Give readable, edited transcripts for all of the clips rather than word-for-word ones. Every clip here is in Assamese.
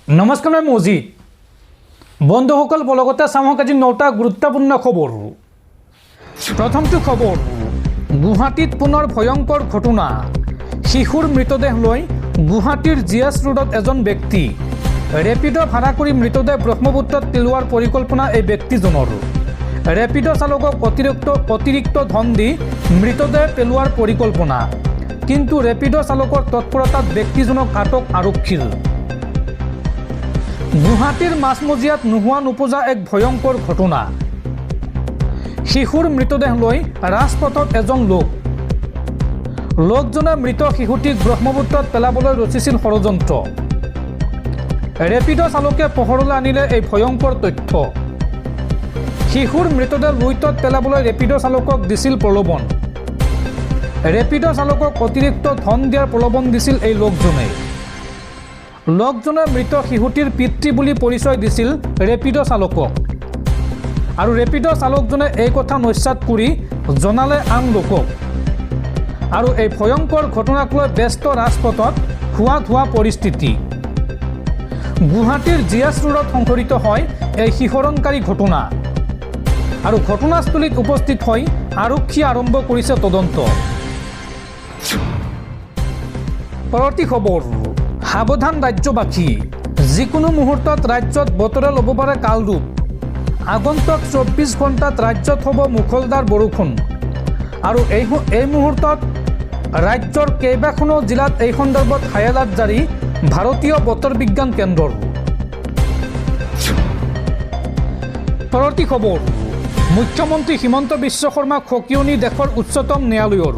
নমস্কাৰ মই মজিদ বন্ধুসকল বলগতে চামক আজি 9টা গুৰুত্বপূৰ্ণ খবৰ। প্ৰথমটো খবৰ, গুৱাহাটীত পুনৰ ভয়ংকৰ ঘটনা। শিশুৰ মৃতদেহ লৈ গুৱাহাটীৰ জিএছ ৰোডত এজন ব্যক্তি ৰেপিড' ভাড়া কৰি মৃতদেহ ব্ৰহ্মপুত্ৰত পেলোৱাৰ পৰিকল্পনা এই ব্যক্তিজনৰ। ৰেপিড' চালকক অতিৰিক্ত ধন দি মৃতদেহ পেলোৱাৰ পৰিকল্পনা, কিন্তু ৰেপিড' চালকৰ তৎপৰতাত ব্যক্তিজনক আটক আৰক্ষীৰ। গুৱাহাটীৰ মাজমজিয়াত নোহোৱা নোপোজা এক ভয়ংকৰ ঘটনা। শিশুৰ মৃতদেহ লৈ ৰাজপথত এজন লোকজনে মৃত শিশুটিক ব্ৰহ্মপুত্ৰত পেলাবলৈ ৰচিছিল ষড়যন্ত্ৰ। ৰেপিড' চালকে পোহৰলৈ আনিলে এই ভয়ংকৰ তথ্য। শিশুৰ মৃতদেহ লুইতত পেলাবলৈ ৰেপিড' চালকক দিছিল প্ৰলোভন। ৰেপিড' চালকক অতিৰিক্ত ধন দিয়াৰ প্ৰলোভন দিছিল এই লোকজনে মৃত শিশুটিৰ পিতৃ বুলি পৰিচয় দিছিল ৰেপিড' চালকক, আৰু ৰেপিড' চালকজনে এই কথা নস্যাৎ কৰি জনালে আন লোকক। আৰু এই ভয়ংকৰ ঘটনাক লৈ ব্যস্ত ৰাজপথত হোৱা পৰিস্থিতি। গুৱাহাটীৰ জিএছ ৰোডত সংঘটিত হয় এই শিহৰণকাৰী ঘটনা, আৰু ঘটনাস্থলীত উপস্থিত হৈ আৰক্ষীয়ে আৰম্ভ কৰিছে তদন্ত। পৰৱৰ্তী খবৰ, সাৱধান ৰাজ্যবাসী, যিকোনো মুহূৰ্তত ৰাজ্যত বতৰে ল'ব পাৰে কালৰূপ। আগন্তুক 24 ঘণ্টাত ৰাজ্যত হ'ব মুখলধাৰ বৰষুণ, আৰু এই মুহূৰ্তত ৰাজ্যৰ কেইবাখনো জিলাত এই সন্দৰ্ভত হাই এলাৰ্ট জাৰি ভাৰতীয় বতৰ বিজ্ঞান কেন্দ্ৰৰ। পৰৱৰ্তী খবৰ, মুখ্যমন্ত্ৰী হিমন্ত বিশ্ব শৰ্মাক সকিয়নি দেশৰ উচ্চতম ন্যায়ালয়ৰ।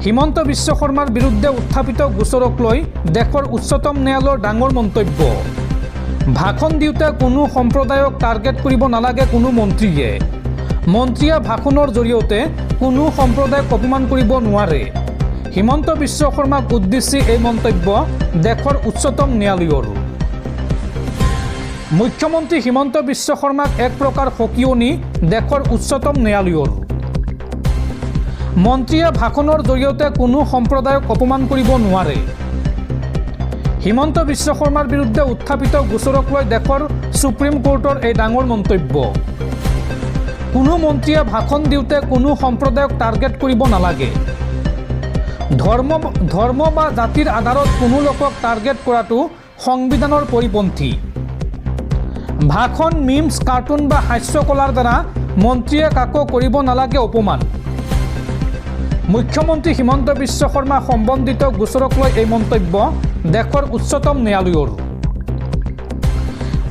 হিমন্ত বিশ্ব শৰ্মাৰ বিৰুদ্ধে উত্থাপিত গোচৰক লৈ দেশৰ উচ্চতম ন্যায়ালয়ৰ ডাঙৰ মন্তব্য। ভাষণ দিওঁতে কোনো সম্প্ৰদায়ক টাৰ্গেট কৰিব নালাগে কোনো মন্ত্ৰীয়ে ভাষণৰ জৰিয়তে কোনো সম্প্ৰদায়ক অপমান কৰিব নোৱাৰে। হিমন্ত বিশ্ব শৰ্মাক উদ্দেশ্যি এই মন্তব্য দেশৰ উচ্চতম ন্যায়ালয়ৰ। মুখ্যমন্ত্ৰী হিমন্ত বিশ্ব শৰ্মাক এক প্ৰকাৰ সকিয়নি দেশৰ উচ্চতম ন্যায়ালয়ৰ। মন্ত্ৰীয়ে ভাষণৰ জৰিয়তে কোনো সম্প্ৰদায়ক অপমান কৰিব নোৱাৰে। হিমন্ত বিশ্ব শৰ্মাৰ বিৰুদ্ধে উত্থাপিত গোচৰক লৈ দেশৰ সুপ্ৰিম কোৰ্টৰ এই ডাঙৰ মন্তব্য। কোনো মন্ত্ৰীয়ে ভাষণ দিওঁতে কোনো সম্প্ৰদায়ক টাৰ্গেট কৰিব নালাগে। ধৰ্ম বা জাতিৰ আধাৰত কোনো লোকক টাৰ্গেট কৰাটো সংবিধানৰ পৰিপন্থী। ভাষণ, মিমছ, কাৰ্টুন বা হাস্যকলাৰ দ্বাৰা মন্ত্ৰীয়ে কাকো কৰিব নালাগে অপমান। মুখ্যমন্ত্ৰী হিমন্ত বিশ্ব শৰ্মা সম্বন্ধিত গোচৰক লৈ এই মন্তব্য দেশৰ উচ্চতম ন্যায়ালয়ৰ।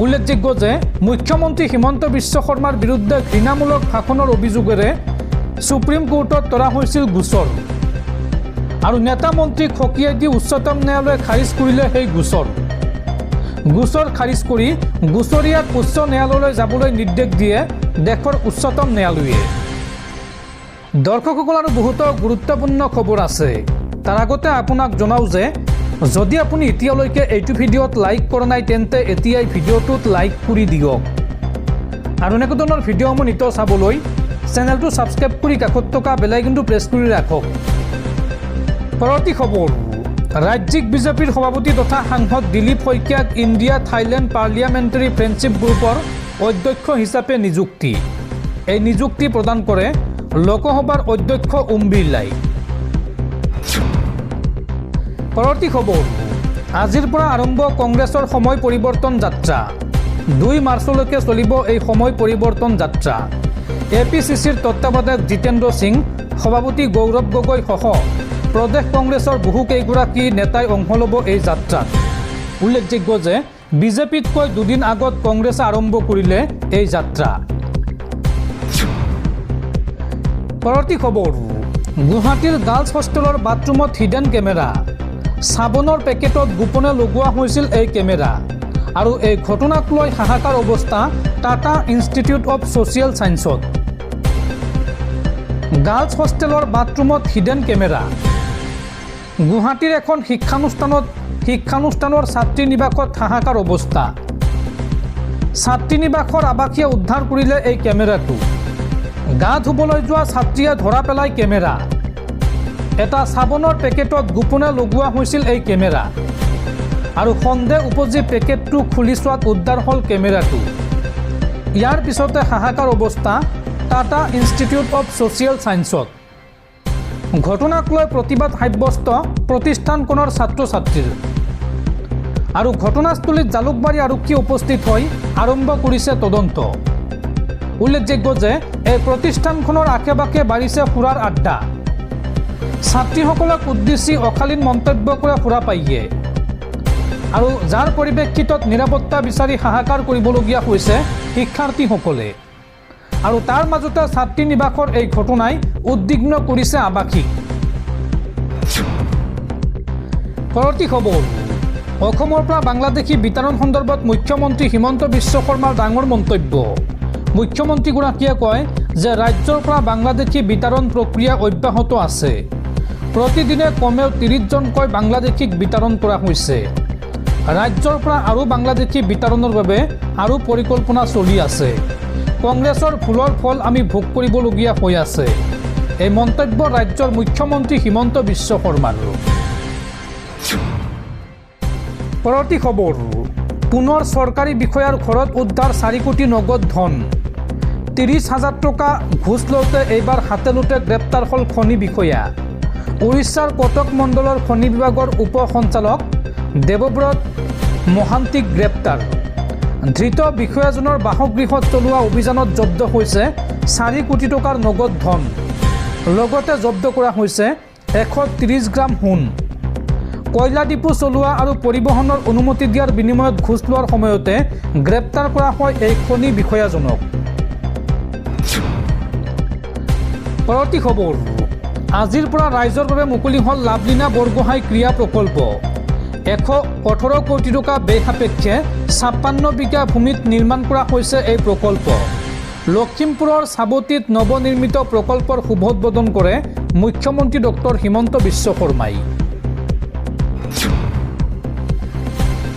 উল্লেখযোগ্য যে মুখ্যমন্ত্ৰী হিমন্ত বিশ্ব শৰ্মাৰ বিৰুদ্ধে ঘৃণামূলক ভাষণৰ অভিযোগেৰে সুপ্ৰিম কোৰ্টত তৰা হৈছিল গোচৰ, আৰু নেতা মন্ত্ৰীক সকীয়াই দি উচ্চতম ন্যায়ালয়ে খাৰিজ কৰিলে সেই গোচৰ খাৰিজ কৰি গোচৰীয়াক উচ্চ ন্যায়ালয়লৈ যাবলৈ নিৰ্দেশ দিয়ে দেশৰ উচ্চতম ন্যায়ালয়ে। দৰ্শকসকল, আৰু বহুতো গুৰুত্বপূৰ্ণ খবৰ আছে। তাৰ আগতে আপোনাক জনাওঁ যে যদি আপুনি এতিয়ালৈকে এইটো ভিডিঅ'ত লাইক কৰা নাই তেন্তে এতিয়াই ভিডিঅ'টোত লাইক কৰি দিয়ক, আৰু এনেকুৱা ধৰণৰ ভিডিঅ'সমূহ নিতৌ চাবলৈ চেনেলটো ছাবস্ক্ৰাইব কৰি কাষত থকা বেল আইকনটো প্ৰেছ কৰি ৰাখক। পৰৱৰ্তী খবৰ, ৰাজ্যিক বিজেপিৰ সভাপতি তথা সাংসদ দিলীপ শইকীয়াক ইণ্ডিয়া থাইলেণ্ড পাৰ্লিয়ামেণ্টাৰী ফ্ৰেণ্ডশ্বিপ গ্ৰুপৰ অধ্যক্ষ হিচাপে নিযুক্তি। এই নিযুক্তি প্ৰদান কৰে লোকসভাৰ অধ্যক্ষ ওম বিৰলাই। পৰৱৰ্তী খবৰ, আজিৰ পৰা আৰম্ভ কংগ্ৰেছৰ সময় পৰিৱৰ্তন যাত্ৰা। 2 মাৰ্চলৈকে চলিব এই সময় পৰিৱৰ্তন যাত্ৰা। APCCৰ তত্ত্বাৱধায়ক জিতেন্দ্ৰ সিং, সভাপতি গৌৰৱ গগৈ সহ প্ৰদেশ কংগ্ৰেছৰ বহুকেইগৰাকী নেতাই অংশ ল'ব এই যাত্ৰাত। উল্লেখযোগ্য যে বিজেপিতকৈ 2 দিন আগত কংগ্ৰেছে আৰম্ভ কৰিলে এই যাত্ৰা। পৰৱৰ্তী খবৰ, গুৱাহাটীৰ গাৰ্লছ হোষ্টেলৰ বাথৰুমত হিডেন কেমেৰা। চাবোনৰ পেকেটত গোপনে লগোৱা হৈছিল এই কেমেৰা, আৰু এই ঘটনাক লৈ হাহাকাৰ অৱস্থা টাটা ইনষ্টিটিউট অৱ ছ'চিয়েল ছায়েন্সত। গাৰ্লছ হোষ্টেলৰ বাথৰুমত হিডেন কেমেৰা। গুৱাহাটীৰ এখন শিক্ষানুষ্ঠানৰ ছাত্ৰী নিবাসত হাহাকাৰ অৱস্থা। ছাত্ৰী নিবাসৰ আৱাসীয়ে উদ্ধাৰ কৰিলে এই কেমেৰাটো। গা ধুবলৈ যোৱা ছাত্ৰীয়ে ধৰা পেলাই কেমেৰা। এটা চাবোনৰ পেকেটত গোপনে লগোৱা হৈছিল এই কেমেৰা, আৰু সন্দেহ উপজি পেকেটটো খুলি চোৱাত উদ্ধাৰ হ'ল কেমেৰাটো। ইয়াৰ পিছতে হাহাকাৰ অৱস্থা টাটা ইনষ্টিটিউট অৱ ছ'চিয়েল ছায়েন্সত। ঘটনাক লৈ প্ৰতিবাদ সাব্যস্ত প্ৰতিষ্ঠানখনৰ ছাত্ৰ ছাত্ৰীৰ। আৰু ঘটনাস্থলীত জালুকবাৰী আৰক্ষী উপস্থিত হৈ আৰম্ভ কৰিছে তদন্ত। উল্লেখযোগ্য যে এই প্ৰতিষ্ঠানখনৰ আশে পাশে বাঢ়িছে সুৰাৰ আড্ডা। ছাত্ৰীসকলক উদ্দেশ্যি অশালীন মন্তব্য কৰা সুৰা পাইয়ে আৰু যাৰ পৰিপ্ৰেক্ষিতত নিৰাপত্তা বিচাৰি হাহাকাৰ কৰিবলগীয়া হৈছে শিক্ষাৰ্থীসকলে। আৰু তাৰ মাজতে ছাত্ৰী নিবাসৰ এই ঘটনাই উদ্বিগ্ন কৰিছে আৱাসিক। পৰৱৰ্তী খবৰ, অসমৰ পৰা বাংলাদেশী বিতৰণ সন্দৰ্ভত মুখ্যমন্ত্ৰী হিমন্ত বিশ্ব শৰ্মাৰ ডাঙৰ মন্তব্য। মুখ্যমন্ত্ৰীগৰাকীয়ে কয় যে ৰাজ্যৰ পৰা বাংলাদেশী বিতৰণ প্ৰক্ৰিয়া অব্যাহত আছে। প্ৰতিদিনে কমেও 30জনকৈ বাংলাদেশীক বিতৰণ কৰা হৈছে। ৰাজ্যৰ পৰা আৰু বাংলাদেশী বিতৰণৰ বাবে আৰু পৰিকল্পনা চলি আছে। কংগ্ৰেছৰ ভুলৰ ফল আমি ভোগ কৰিবলগীয়া হৈ আছে। এই মন্তব্য ৰাজ্যৰ মুখ্যমন্ত্ৰী হিমন্ত বিশ্ব শৰ্মাৰ। পৰৱৰ্তী খবৰ, পুনৰ চৰকাৰী বিষয়াৰ ঘৰত উদ্ধাৰ 4 কোটি নগদ ধন। 30,000 টকা ঘোষ লওঁতে এইবাৰ হাতে লোটে গ্ৰেপ্তাৰ হ'ল খনি বিষয়া। উৰিষ্যাৰ কটক মণ্ডলৰ খনি বিভাগৰ উপ সঞ্চালক দেৱব্ৰত মহান্তিক গ্ৰেপ্তাৰ। ধৃত বিষয়াজনৰ বাসগৃহত চলোৱা অভিযানত জব্দ হৈছে 4 কোটি টকাৰ নগদ ধন। লগতে জব্দ কৰা হৈছে 130 গ্ৰাম সোণ। কয়লা ডিপু চলোৱা আৰু পৰিবহণৰ অনুমতি দিয়াৰ বিনিময়ত ঘোষ লোৱাৰ সময়তে গ্ৰেপ্তাৰ কৰা হয় এই খনি বিষয়াজনক। পৰৱৰ্তী খবৰ, আজিৰ পৰা ৰাইজৰ বাবে মুকলি হ'ল লাভলীনা বৰগোহাঁই ক্ৰীড়া প্ৰকল্প। 118 কোটি টকা ব্যয় সাপেক্ষে 56 বিঘা ভূমিত নিৰ্মাণ কৰা হৈছে এই প্ৰকল্প। লখিমপুৰৰ চাবতিত নৱনিৰ্মিত প্ৰকল্পৰ শুভোদ্বোধন কৰে মুখ্যমন্ত্ৰী ডক্টৰ হিমন্ত বিশ্ব শৰ্মাই।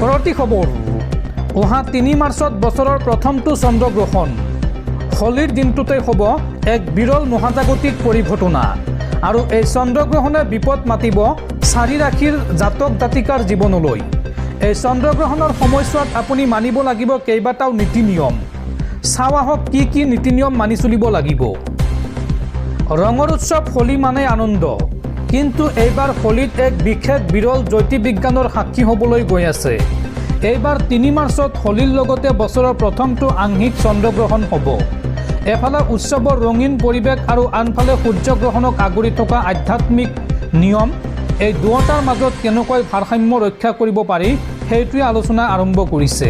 পৰৱৰ্তী খবৰ, অহা 3 মাৰ্চত বছৰৰ প্ৰথমটো চন্দ্ৰগ্ৰহণ। হোলীৰ দিনটোতে হ'ব এক বিৰল মহাজাগতিক পৰিঘটনা। আৰু এই চন্দ্ৰগ্ৰহণে বিপদ মাতিব 4 ৰাশিৰ জাতক জাতিকাৰ জীৱনলৈ। এই চন্দ্ৰগ্ৰহণৰ সময়ছোৱাত আপুনি মানিব লাগিব কেইবাটাও নীতি নিয়ম। চাওঁ আহক কি কি নীতি নিয়ম মানি চলিব লাগিব। ৰঙৰ উৎসৱ হোলী মানে আনন্দ, কিন্তু এইবাৰ হোলীত এক বিশেষ বিৰল জ্যোতিৰ্বিজ্ঞানৰ সাক্ষী হ'বলৈ গৈ আছে। এইবাৰ 3 মাৰ্চত হোলীৰ লগতে বছৰৰ প্ৰথমটো আংশিক চন্দ্ৰগ্ৰহণ হ'ব। এফালে উৎসৱৰ ৰঙীন পৰিৱেশ আৰু আনফালে সূৰ্যগ্ৰহণক আগুৰি থকা আধ্যাত্মিক নিয়ম। এই দুয়োটাৰ মাজত কেনেকৈ ভাৰসাম্য ৰক্ষা কৰিব পাৰি সেইটোৱে আলোচনা আৰম্ভ কৰিছে।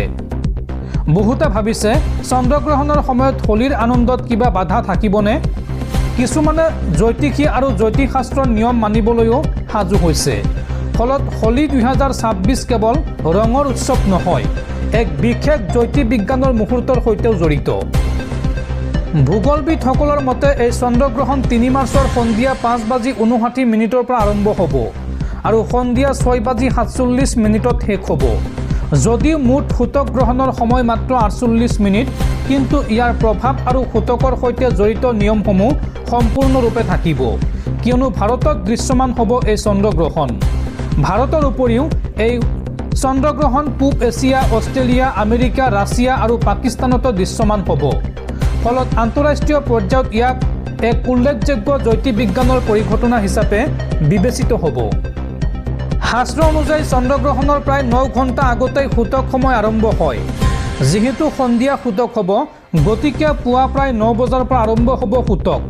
বহুতে ভাবিছে চন্দ্ৰগ্ৰহণৰ সময়ত হোলীৰ আনন্দত কিবা বাধা থাকিবনে? কিছুমানে জ্যোতিষী আৰু জ্যোতিষশাস্ত্ৰৰ নিয়ম মানিবলৈও সাজু হৈছে। ফলত হোলী 2026 কেৱল ৰঙৰ উৎসৱ নহয়, এক বিশেষ জ্যোতিৰ্বিজ্ঞানৰ মুহূৰ্তৰ সৈতেও জড়িত। ভূগোলবিদসকলৰ মতে এই চন্দ্ৰগ্ৰহণ 3 মাৰ্চৰ সন্ধিয়া 5:59 পৰা আৰম্ভ হ'ব আৰু সন্ধিয়া 6:47 শেষ হ'ব। যদিও মুঠ সূতক গ্ৰহণৰ সময় মাত্ৰ 48 মিনিট, কিন্তু ইয়াৰ প্ৰভাৱ আৰু সূতকৰ সৈতে জড়িত নিয়মসমূহ সম্পূৰ্ণৰূপে থাকিব, কিয়নো ভাৰতত দৃশ্যমান হ'ব এই চন্দ্ৰগ্ৰহণ। ভাৰতৰ উপৰিও এই চন্দ্ৰগ্ৰহণ পূব এছিয়া, অষ্ট্ৰেলিয়া, আমেৰিকা, ৰাছিয়া আৰু পাকিস্তানতো দৃশ্যমান হ'ব। ফলত আন্তঃৰাষ্ট্ৰীয় পৰ্যায়ত ইয়াক এক উল্লেখযোগ্য জ্যোতিৰ্বিজ্ঞানৰ পৰিঘটনা হিচাপে বিবেচিত হ'ব। শাস্ত্ৰ অনুযায়ী চন্দ্ৰগ্ৰহণৰ প্ৰায় 9 ঘণ্টা আগতেই সূতক সময় আৰম্ভ হয়। যিহেতু সন্ধিয়া সূতক হ'ব, গতিকে পুৱা প্ৰায় 9 বজাৰ পৰা আৰম্ভ হ'ব সূতক।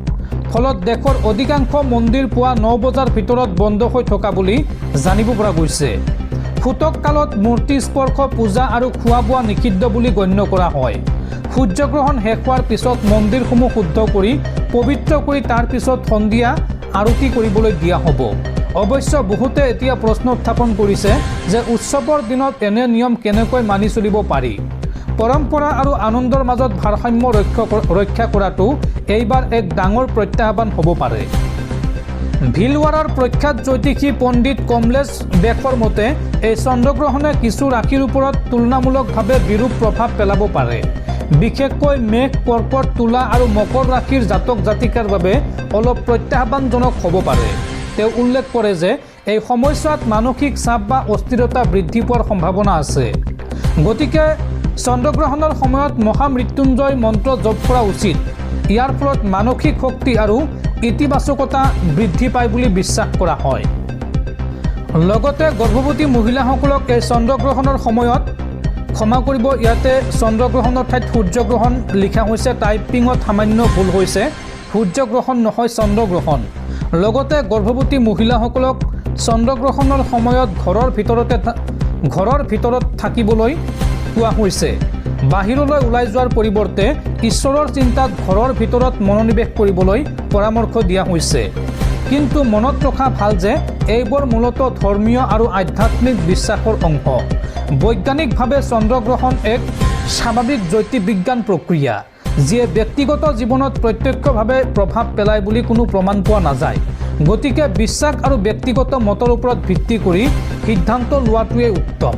ফলত দেশৰ অধিকাংশ মন্দিৰ পুৱা 9 বজাৰ ভিতৰত বন্ধ হৈ থকা বুলি জানিব পৰা গৈছে। সূতক কালত মূৰ্তি স্পৰ্শ, পূজা আৰু খোৱা বোৱা নিষিদ্ধ বুলি গণ্য কৰা হয়। সূৰ্যগ্ৰহণ শেষ হোৱাৰ পিছত মন্দিৰসমূহ শুদ্ধ কৰি পবিত্ৰ কৰি তাৰ পিছত সন্ধিয়া আৰতি কৰিবলৈ দিয়া হ'ব। অৱশ্যে বহুতে এতিয়া প্ৰশ্ন উত্থাপন কৰিছে যে উৎসৱৰ দিনত এনে নিয়ম কেনেকৈ মানি চলিব পাৰি। পৰম্পৰা আৰু আনন্দৰ মাজত ভাৰসাম্য ৰক্ষা কৰাটো এইবাৰ এক ডাঙৰ প্ৰত্যাহ্বান হ'ব পাৰে। ভিলৱাৰাৰ প্ৰখ্যাত জ্যোতিষী পণ্ডিত কমলেশ বেকৰ মতে এই চন্দ্ৰগ্ৰহণে কিছু ৰাশিৰ ওপৰত তুলনামূলকভাৱে বিৰূপ প্ৰভাৱ পেলাব পাৰে। বিশেষকৈ মেঘ, কৰ্কট, তুলা আৰু মকৰ ৰাশিৰ জাতক জাতিকাৰ বাবে অলপ প্ৰত্যাহ্বানজনক হ'ব পাৰে। তেওঁ উল্লেখ কৰে যে এই সময়ছোৱাত মানসিক চাপ বা অস্থিৰতা বৃদ্ধি পোৱাৰ সম্ভাৱনা আছে। গতিকে চন্দ্ৰগ্ৰহণৰ সময়ত মহামৃত্যুঞ্জয় মন্ত্ৰ জপ কৰা উচিত। ইয়াৰ ফলত মানসিক শক্তি আৰু ইতিবাচকতা বৃদ্ধি পায় বুলি বিশ্বাস কৰা হয়। লগতে গৰ্ভৱতী মহিলাসকলক এই চন্দ্ৰগ্ৰহণৰ সময়ত ক্ষমা কৰিব, ইয়াতে চন্দ্ৰগ্ৰহণৰ ঠাইত সূৰ্যগ্ৰহণ লিখা হৈছে, টাইপিঙত সামান্য ভুল হৈছে। সূৰ্যগ্ৰহণ নহয়, চন্দ্ৰগ্ৰহণ। লগতে গৰ্ভৱতী মহিলাসকলক চন্দ্ৰগ্ৰহণৰ সময়ত ঘৰৰ ভিতৰত থাকিবলৈ কোৱা হৈছে। বাহিৰলৈ ওলাই যোৱাৰ পৰিৱৰ্তে ঈশ্বৰৰ চিন্তাত ঘৰৰ ভিতৰত মনোনিৱেশ কৰিবলৈ পৰামৰ্শ দিয়া হৈছে। কিন্তু মনত ৰখা ভাল যে এইবোৰ মূলতঃ ধৰ্মীয় আৰু আধ্যাত্মিক বিশ্বাসৰ অংশ। বৈজ্ঞানিকভাৱে চন্দ্ৰগ্ৰহণ এক স্বাভাৱিক জ্যোতিৰ্বিজ্ঞান প্ৰক্ৰিয়া, যিয়ে ব্যক্তিগত জীৱনত প্ৰত্যক্ষভাৱে প্ৰভাৱ পেলায় বুলি কোনো প্ৰমাণ পোৱা নাযায়। গতিকে বিশ্বাস আৰু ব্যক্তিগত মতৰ ওপৰত ভিত্তি কৰি সিদ্ধান্ত লোৱাটোৱে উত্তম।